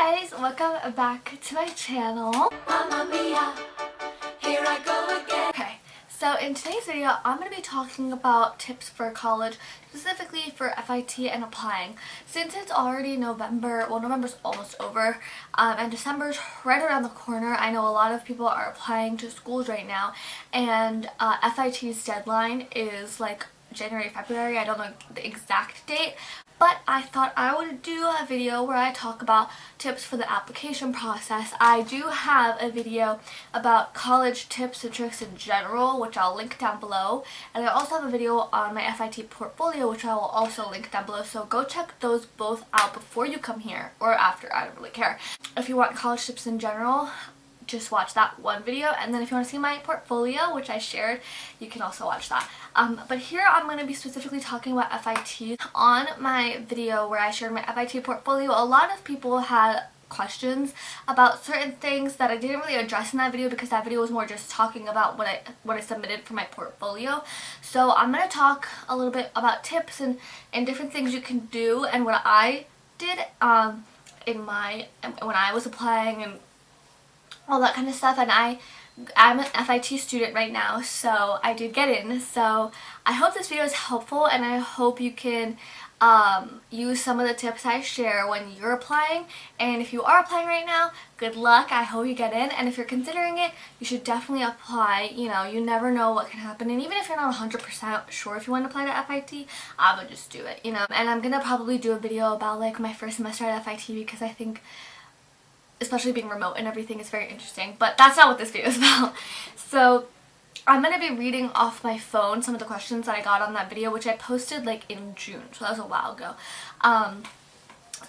guys, welcome back to my channel. Mamma mia, here I go again. Okay, so in today's video I'm going to be talking about tips for college, specifically for FIT and applying. Since it's already November, well, November's almost over, and December's right around the corner. I know a lot of people are applying to schools right now, and FIT's deadline is like January, February. I don't know the exact date, but I thought I would do a video where I talk about tips for the application process. I do have a video about college tips and tricks in general, which I'll link down below, and I also have a video on my FIT portfolio, which I will also link down below, so go check those both out before you come here, or after, I don't really care. If you want college tips in general, just watch that one video, and then if you want to see my portfolio, which I shared, you can also watch that. But here I'm going to be specifically talking about FIT. On my video where I shared my FIT portfolio, a lot of people had questions about certain things that I didn't really address in that video because that video was more just talking about what I submitted for my portfolio. So I'm going to talk a little bit about tips and different things you can do and what I did when I was applying and all that kind of stuff. And I'm an FIT student right now, so I did get in. So I hope this video is helpful, and I hope you can use some of the tips I share when you're applying. And if you are applying right now, good luck. I hope you get in, and if you're considering it, you should definitely apply. You know, you never know what can happen, and even if you're not 100% sure if you want to apply to FIT, I would just do it, you know. And I'm gonna probably do a video about like my first semester at FIT because I think, especially being remote and everything, is very interesting, but that's not what this video is about. So I'm going to be reading off my phone some of the questions that I got on that video, which I posted like in June, so that was a while ago.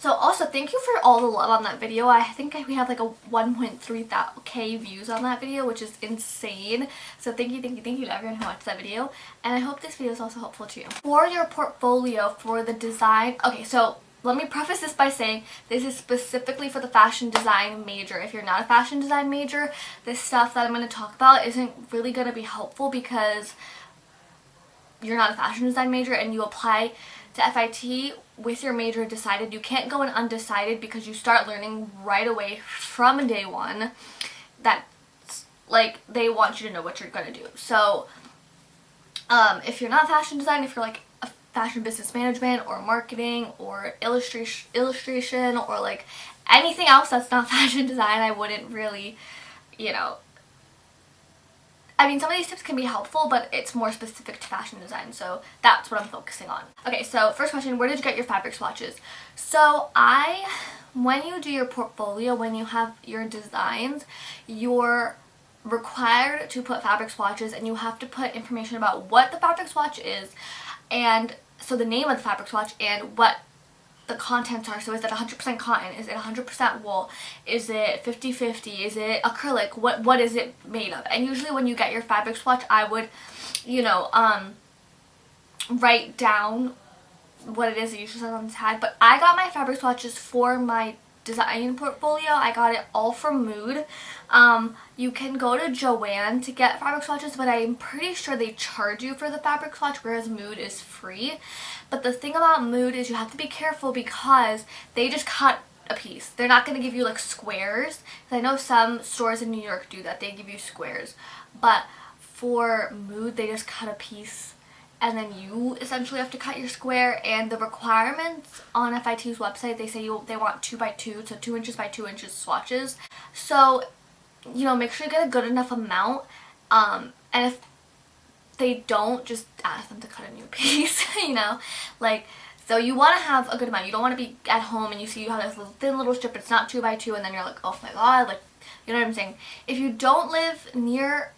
So also thank you for all the love on that video. I think we have like a 1.3k views on that video, which is insane. So thank you to everyone who watched that video, and I hope this video is also helpful to you. For your portfolio, for the design, okay, so let me preface this by saying this is specifically for the fashion design major. If you're not a fashion design major, this stuff that I'm going to talk about isn't really going to be helpful because you're not a fashion design major and you apply to FIT with your major decided. You can't go in undecided because you start learning right away from day one that like they want you to know what you're going to do. So if you're not fashion design, if you're like fashion business management or marketing or illustration or like anything else that's not fashion design, I wouldn't really, you know, I mean, some of these tips can be helpful, but it's more specific to fashion design, so that's what I'm focusing on. Okay, so first question, where did you get your fabric swatches? So when you do your portfolio, when you have your designs, you're required to put fabric swatches, and you have to put information about what the fabric swatch is, and so the name of the fabric swatch and what the contents are. So is it 100% cotton? Is it 100% wool? Is it 50-50? Is it acrylic? What is it made of? And usually when you get your fabric swatch, I would, you know, write down what it is that usually says on the tag. But I got my fabric swatches for my design portfolio. I got it all from Mood. You can go to Joann to get fabric swatches, but I'm pretty sure they charge you for the fabric swatch, whereas Mood is free. But the thing about Mood is you have to be careful because they just cut a piece. They're not going to give you like squares. I know some stores in New York do that. They give you squares. But for Mood, they just cut a piece, and then you essentially have to cut your square. And the requirements on FIT's website, they say they want 2x2, so 2 inches by 2 inches swatches. So, you know, make sure you get a good enough amount. And if they don't, just ask them to cut a new piece, you know, like, so you want to have a good amount. You don't want to be at home and you see you have this thin little strip, it's not 2x2, and then you're like, oh my god, like, you know what I'm saying? If you don't live near,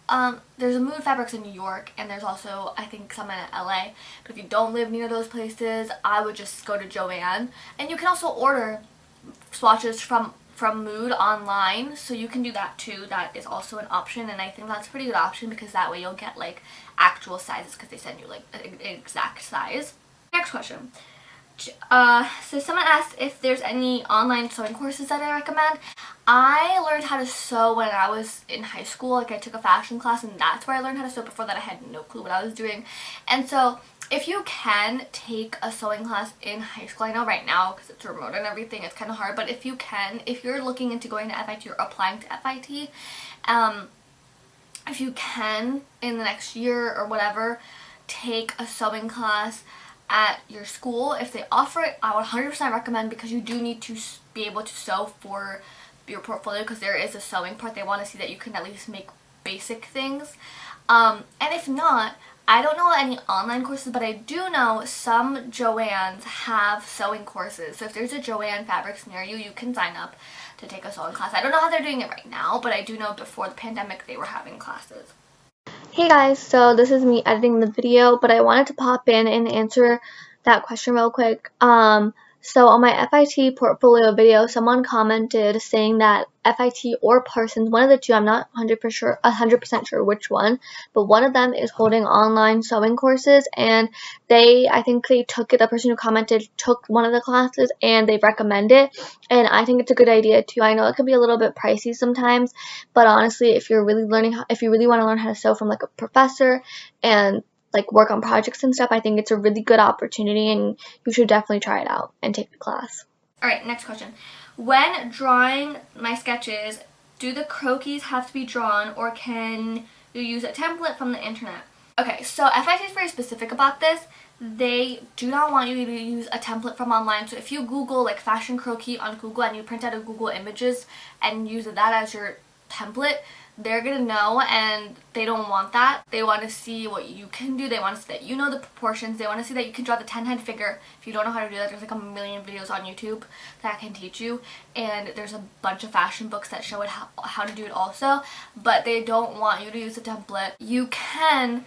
there's a Mood Fabrics in New York, and there's also, I think, some in LA. But if you don't live near those places, I would just go to Joann. And you can also order swatches from Mood online, so you can do that too. That is also an option, and I think that's a pretty good option because that way you'll get like actual sizes because they send you like an exact size. Next question. So someone asked if there's any online sewing courses that I recommend. I learned how to sew when I was in high school. Like, I took a fashion class and that's where I learned how to sew. Before that I had no clue what I was doing. And so if you can take a sewing class in high school, I know right now because it's remote and everything it's kind of hard, but if you can, if you're looking into going to FIT or applying to FIT, if you can in the next year or whatever, take a sewing class at your school. If they offer it, I would 100% recommend, because you do need to be able to sew for your portfolio, because there is a sewing part. They want to see that you can at least make basic things. And if not, I don't know any online courses, but I do know some Joann's have sewing courses. So if there's a Joann Fabrics near you, you can sign up to take a sewing class. I don't know how they're doing it right now, but I do know before the pandemic they were having classes. Hey guys, so this is me editing the video, but I wanted to pop in and answer that question real quick. So on my FIT portfolio video, someone commented saying that FIT or Parsons, one of the two, I'm not 100% sure which one, but one of them is holding online sewing courses, and I think they took it, the person who commented took one of the classes and they recommend it, and I think it's a good idea too. I know it can be a little bit pricey sometimes, but honestly, if you really want to learn how to sew from like a professor and like work on projects and stuff, I think it's a really good opportunity and you should definitely try it out and take the class. Alright, next question. When drawing my sketches, do the croquis have to be drawn, or can you use a template from the internet? Okay, so FIT is very specific about this. They do not want you to use a template from online. So if you Google like fashion croquis on Google and you print out a Google Images and use that as your template, they're gonna know, and they don't want that. They want to see what you can do. They want to see that you know the proportions. They want to see that you can draw the 10-head figure. If you don't know how to do that, there's like a million videos on YouTube that can teach you, and there's a bunch of fashion books that show it how to do it also, but they don't want you to use a template. You can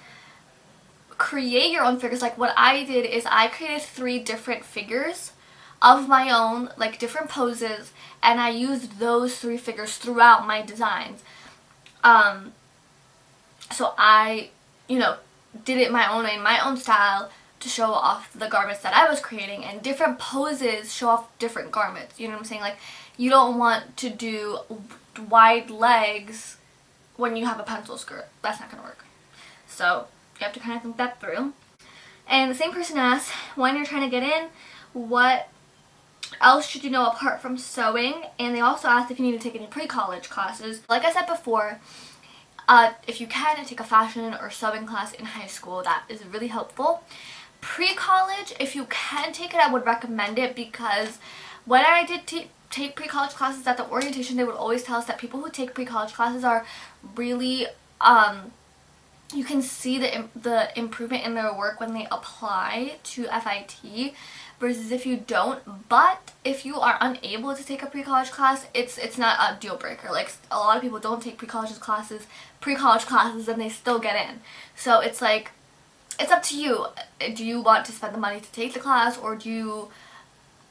create your own figures. Like what I did is I created 3 different figures of my own, like different poses, and I used those 3 figures throughout my designs. So I, did it my own way, in my own style, to show off the garments that I was creating, and different poses show off different garments. You know what I'm saying? Like, you don't want to do wide legs when you have a pencil skirt. That's not going to work. So you have to kind of think that through. And the same person asked, when you're trying to get in, what else should you know apart from sewing? And they also asked if you need to take any pre-college classes. Like I said before, if you can, take a fashion or sewing class in high school. That is really helpful. Pre-college, if you can take it, I would recommend it, because when I did take pre-college classes at the orientation, they would always tell us that people who take pre-college classes are really, you can see the improvement in their work when they apply to FIT versus if you don't. But if you are unable to take a pre-college class, it's not a deal breaker. Like, a lot of people don't take pre-college classes and they still get in. So it's like, it's up to you. Do you want to spend the money to take the class, or do you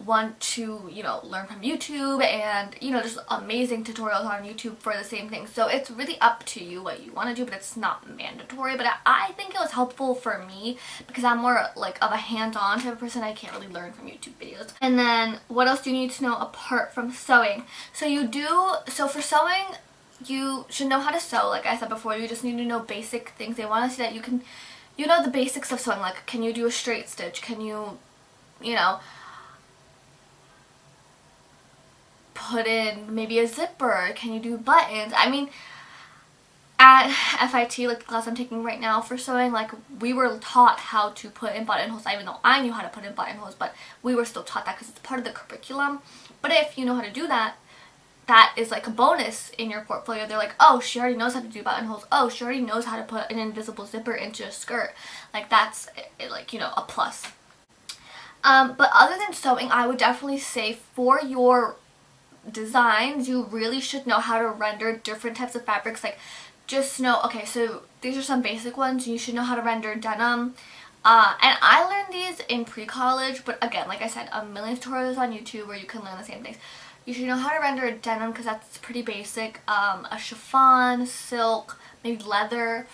want to, learn from YouTube? And, there's amazing tutorials on YouTube for the same thing. So it's really up to you what you want to do, but it's not mandatory. But I think it was helpful for me because I'm more like of a hands-on type of person. I can't really learn from YouTube videos. And then what else do you need to know apart from sewing? So for sewing, you should know how to sew. Like I said before, you just need to know basic things. They want to see that you can, know the basics of sewing. Like, can you do a straight stitch? Can you, put in maybe a zipper? Can you do buttons? I mean, at FIT, like the class I'm taking right now for sewing, like, we were taught how to put in buttonholes, even though I knew how to put in buttonholes, but we were still taught that because it's part of the curriculum. But if you know how to do that, that is like a bonus in your portfolio. They're like, oh, she already knows how to do buttonholes. Oh, she already knows how to put an invisible zipper into a skirt. Like, that's, like, a plus. But other than sewing, I would definitely say for your designs, you really should know how to render different types of fabrics. Like, just know, okay, so these are some basic ones. You should know how to render denim. And I learned these in pre-college, but again, like I said, a million tutorials on YouTube where you can learn the same things. You should know how to render a denim because that's pretty basic. A chiffon, silk, maybe leather.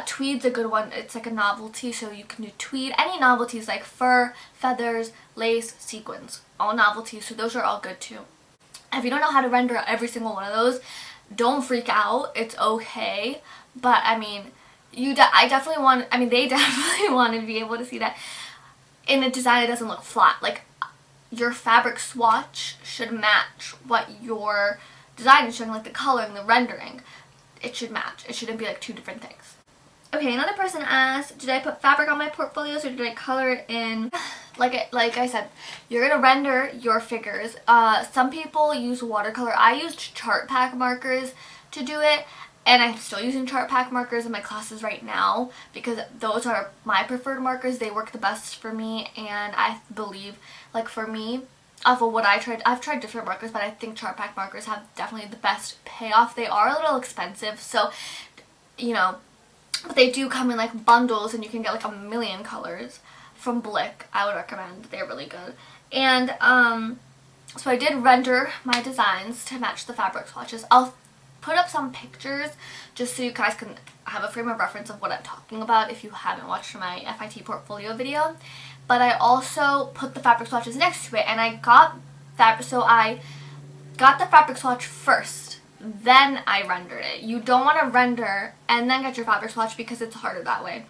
Tweed's a good one. It's like a novelty, so you can do tweed. Any novelties like fur, feathers, lace, sequins. All novelties, so those are all good too. If you don't know how to render every single one of those, don't freak out. It's okay. But, I mean, I definitely want, I mean, they definitely want to be able to see that in a design that doesn't look flat. Like, your fabric swatch should match what your design is showing, like the color and the rendering. It should match. It shouldn't be like two different things. Okay, another person asked, did I put fabric on my portfolios or did I color it in? Like I said, you're gonna render your figures. Some people use watercolor. I used chart pack markers to do it, and I'm still using chart pack markers in my classes right now because those are my preferred markers. They work the best for me, and I believe, like, for me, off of what I've tried different markers, but I think chart pack markers have definitely the best payoff. They are a little expensive, so, you know, but they do come in like bundles and you can get like a million colors from Blick. I would recommend. They're really good. And so I did render my designs to match the fabric swatches. I'll put up some pictures just so you guys can have a frame of reference of what I'm talking about if you haven't watched my FIT portfolio video. But I also put the fabric swatches next to it, and I got the fabric swatch first, then I rendered it. You don't want to render and then get your fabric swatch because it's harder that way.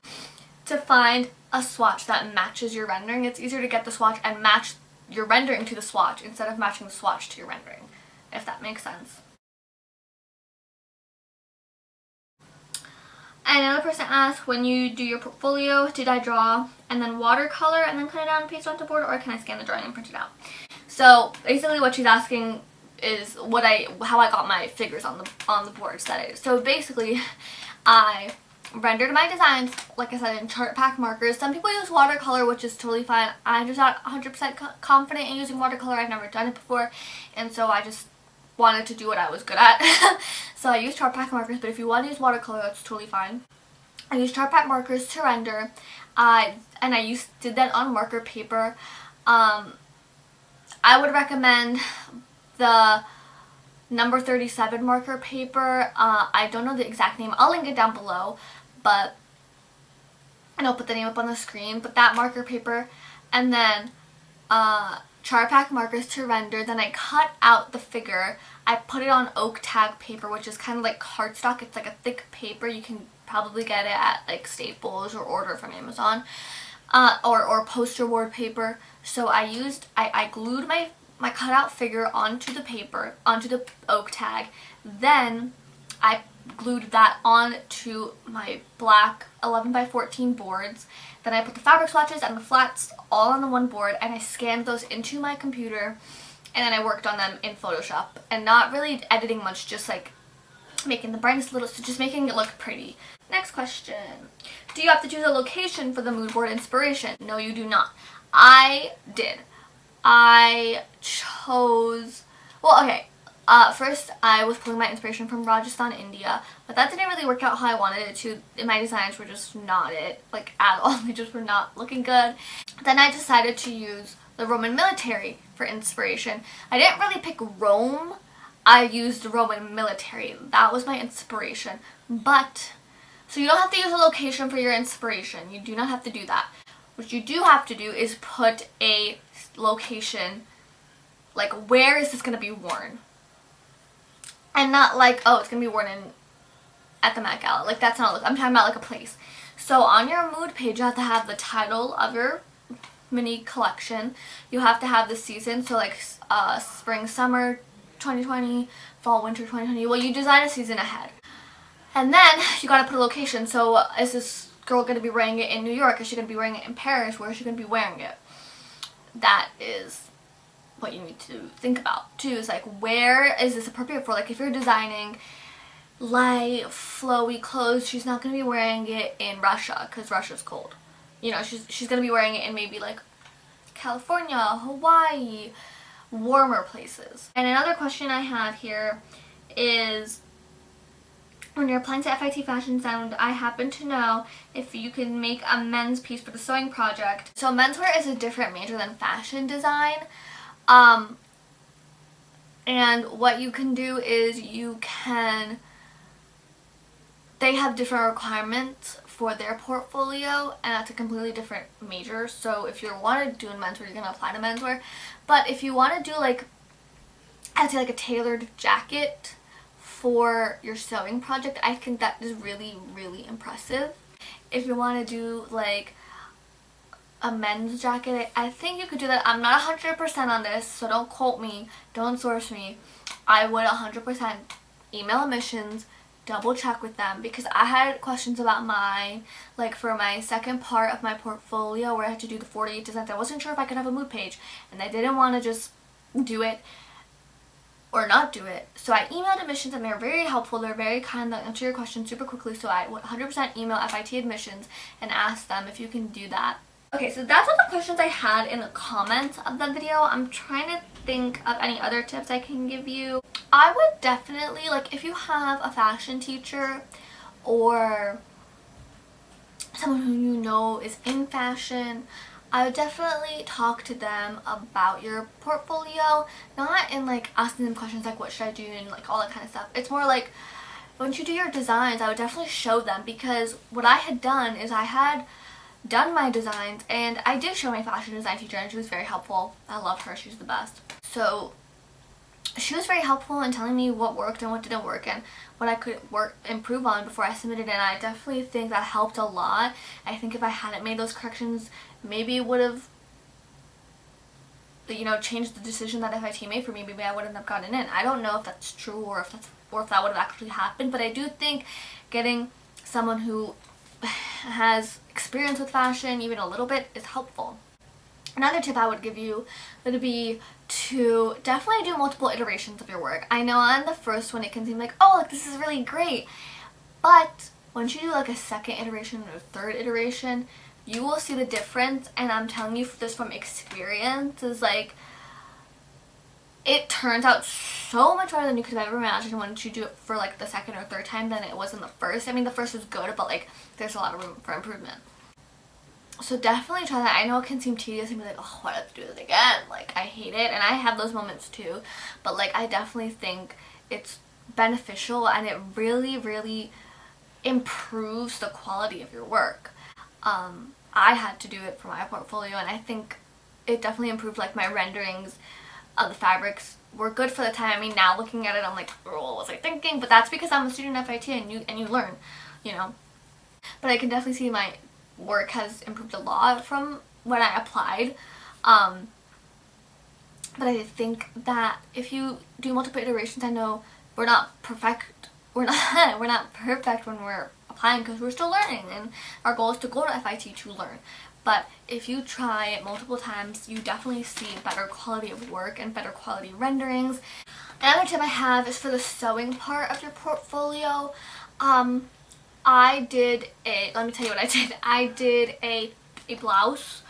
To find a swatch that matches your rendering, it's easier to get the swatch and match your rendering to the swatch instead of matching the swatch to your rendering, if that makes sense. And another person asked, when you do your portfolio, did I draw and then watercolor and then cut it down and paste it onto board, or can I scan the drawing and print it out? So basically what she's asking is how I got my figures on the boards. So basically I rendered my designs, like I said, in chart pack markers. Some people use watercolor, which is totally fine. I'm just not 100% confident in using watercolor. I've never done it before, and so I just wanted to do what I was good at. So I used chart pack markers, but if you want to use watercolor, that's totally fine. I used chart pack markers to render, and I did that on marker paper. I would recommend the number 37 marker paper. I don't know the exact name. I'll link it down below, and I'll put the name up on the screen. But that marker paper, and then chart pack markers to render. Then I cut out the figure. I put it on oak tag paper, which is kind of like cardstock. It's like a thick paper. You can probably get it at like Staples or order from Amazon, or poster board paper. So I glued my cutout figure onto the paper, onto the oak tag. Then I glued that onto my black 11x14 boards. Then I put the fabric swatches and the flats all on the one board, and I scanned those into my computer, and then I worked on them in Photoshop, and not really editing much, just like making the brightness a little, so just making it look pretty. Next question. Do you have to choose a location for the mood board inspiration? No, you do not. I did. I chose, well, okay, first I was pulling my inspiration from Rajasthan, India, but that didn't really work out how I wanted it to. My designs were just not it, like, at all. They just were not looking good. Then I decided to use the Roman military for inspiration. I didn't really pick Rome. I used the Roman military. That was my inspiration. But, so you don't have to use a location for your inspiration. You do not have to do that. What you do have to do is put a location, like, where is this going to be worn? And not like, oh, it's going to be worn at the Met Gala. Like, that's not, I'm talking about like a place. So on your mood page, you have to have the title of your mini collection. You have to have the season, so like spring, summer 2020, fall, winter 2020. Well, you design a season ahead. And then you got to put a location. So is this girl going to be wearing it in New York? Is she going to be wearing it in Paris? Where is she going to be wearing it? That is what you need to think about too, is like, where is this appropriate for? Like, if you're designing light flowy clothes, she's not going to be wearing it in Russia because Russia's cold. You know, she's going to be wearing it in maybe like California, Hawaii, warmer places. And another question I have here is, when you're applying to FIT Fashion Design, I happen to know if you can make a men's piece for the sewing project. So menswear is a different major than fashion design. And what you can do is they have different requirements for their portfolio, and that's a completely different major. So if you want to do menswear, you're going to apply to menswear. But if you want to do, like, I'd say like a tailored jacket for your sewing project, I think that is really, really impressive. If you want to do like a men's jacket, I think you could do that. I'm not 100% on this, so don't quote me, don't source me. I would 100% email admissions, double check with them, because I had questions about mine, like for my second part of my portfolio where I had to do the 48 designs. I wasn't sure if I could have a mood page, and I didn't want to just do it or not do it. So I emailed admissions, and they're very helpful. They're very kind. They'll answer your questions super quickly. So I would 100% email FIT admissions and ask them if you can do that. Okay, so that's all the questions I had in the comments of the video. I'm trying to think of any other tips I can give you. I would definitely, like, if you have a fashion teacher or someone who you know is in fashion, I would definitely talk to them about your portfolio, not in like asking them questions like what should I do and like all that kind of stuff. It's more like once you do your designs, I would definitely show them, because what I had done is I had done my designs and I did show my fashion design teacher, and she was very helpful. I love her, she's the best. So she was very helpful in telling me what worked and what didn't work and what I could improve on before I submitted it, and I definitely think that helped a lot. I think if I hadn't made those corrections, maybe it would have, you know, changed the decision that FIT made for me. Maybe I wouldn't have gotten in. I don't know if that's true or if that would have actually happened, but I do think getting someone who has experience with fashion, even a little bit, is helpful. Another tip I would give you would be to definitely do multiple iterations of your work. I know on the first one it can seem like, oh, like this is really great, but once you do like a second iteration or a third iteration, you will see the difference. And I'm telling you this from experience, is like it turns out so much better than you could have ever imagined once you do it for like the second or third time than it was in the first. I mean, the first was good, but like there's a lot of room for improvement. So definitely try that. I know it can seem tedious and be like, oh, why do I have to do this again? Like, I hate it, and I have those moments too, but like I definitely think it's beneficial, and it really, really improves the quality of your work. I had to do it for my portfolio, and I think it definitely improved. Like, my renderings of the fabrics were good for the time. I mean, now looking at it, I'm like, oh, what was I thinking? But that's because I'm a student at FIT, and you learn, you know. But I can definitely see my work has improved a lot from when I applied. But I think that if you do multiple iterations, I know we're not perfect. We're not perfect when we're applying, because we're still learning, and our goal is to go to FIT to learn. But if you try it multiple times, you definitely see better quality of work and better quality renderings. Another tip I have is for the sewing part of your portfolio. I did let me tell you what I did. I did a blouse,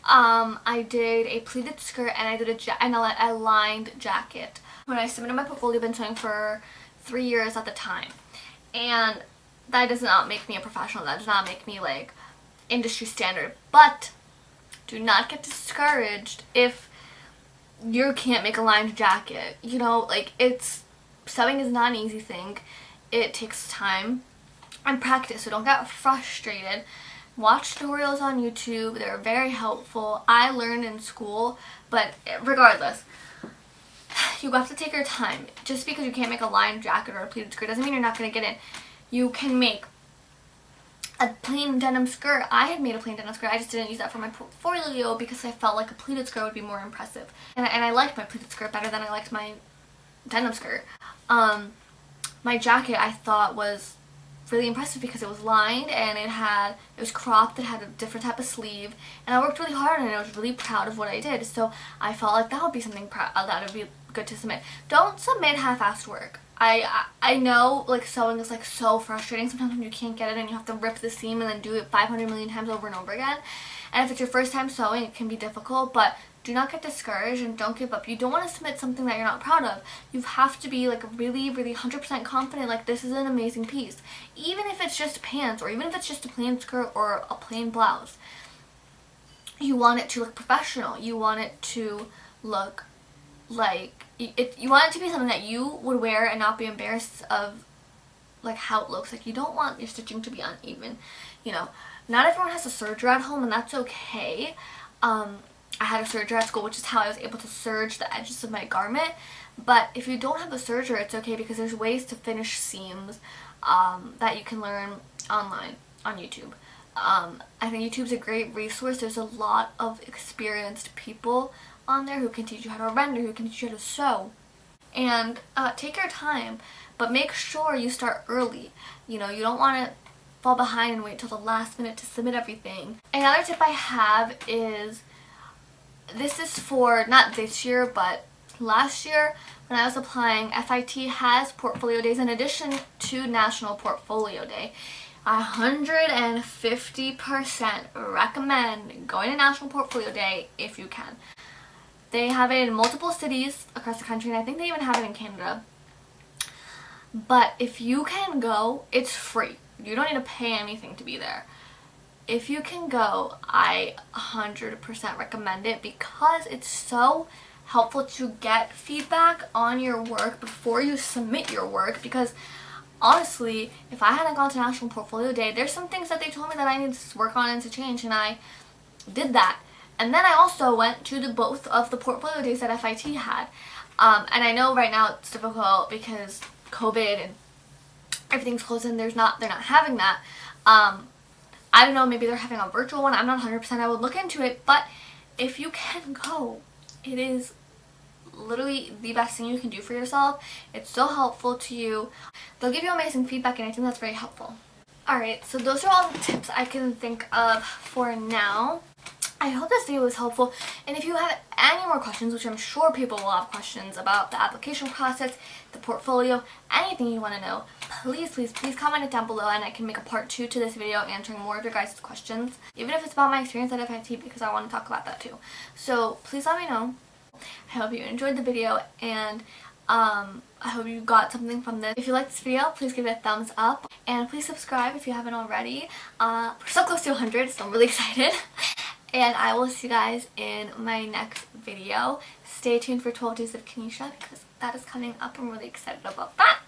I did a pleated skirt, and I did a lined jacket. When I submitted my portfolio, I've been sewing for 3 years at the time, and that does not make me a professional. That does not make me like industry standard. But do not get discouraged if you can't make a lined jacket. You know, like, sewing is not an easy thing. It takes time and practice, so don't get frustrated. Watch tutorials on YouTube. They're very helpful. I learned in school, but regardless, you have to take your time. Just because you can't make a lined jacket or a pleated skirt doesn't mean you're not going to get in. You can make a plain denim skirt. I had made a plain denim skirt. I just didn't use that for my portfolio because I felt like a pleated skirt would be more impressive. And I liked my pleated skirt better than I liked my denim skirt. My jacket I thought was really impressive because it was lined and it was cropped, it had a different type of sleeve, and I worked really hard on it. I was really proud of what I did, so I felt like that would be something that would be good to submit. Don't submit half-assed work. I know, like, sewing is like so frustrating sometimes when you can't get it and you have to rip the seam and then do it 500 million times over and over again. And if it's your first time sewing, it can be difficult, but do not get discouraged and don't give up. You don't want to submit something that you're not proud of. You have to be like really, really 100% confident, like, this is an amazing piece. Even if it's just pants, or even if it's just a plain skirt or a plain blouse. You want it to look professional. You want it to look like you want it to be something that you would wear and not be embarrassed of, like, how it looks. Like, you don't want your stitching to be uneven. You know, not everyone has a serger at home, and that's okay. I had a serger at school, which is how I was able to serge the edges of my garment. But if you don't have the serger, it's okay because there's ways to finish seams that you can learn online on YouTube. I think YouTube's a great resource. There's a lot of experienced people on there who can teach you how to render, who can teach you how to sew. And take your time, but make sure you start early. You know, you don't want to fall behind and wait till the last minute to submit everything. Another tip I have is, this is for not this year, but last year when I was applying, FIT has portfolio days in addition to National Portfolio Day. 150% recommend going to National Portfolio Day if you can. They have it in multiple cities across the country, and I think they even have it in Canada. But if you can go, it's free. You don't need to pay anything to be there. If you can go, I 100% recommend it because it's so helpful to get feedback on your work before you submit your work. Because honestly, if I hadn't gone to National Portfolio Day, there's some things that they told me that I need to work on and to change, and I did that. And then I also went to both of the portfolio days that FIT had. And I know right now it's difficult because COVID and everything's closed and they're not having that. I don't know, maybe they're having a virtual one. I'm not 100%. I would look into it. But if you can go, it is literally the best thing you can do for yourself. It's so helpful to you. They'll give you amazing feedback, and I think that's very helpful. Alright, so those are all the tips I can think of for now. I hope this video was helpful, and if you have any more questions, which I'm sure people will have questions about the application process, the portfolio, anything you want to know, please comment it down below, and I can make a part 2 to this video answering more of your guys' questions, even if it's about my experience at FIT, because I want to talk about that too. So please let me know. I hope you enjoyed the video, and I hope you got something from this. If you liked this video, please give it a thumbs up, and please subscribe if you haven't already. We're so close to 100, so I'm really excited. And I will see you guys in my next video. Stay tuned for 12 Days of Kanisha because that is coming up. I'm really excited about that.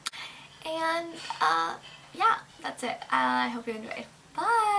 And yeah, that's it. I hope you enjoyed. Bye!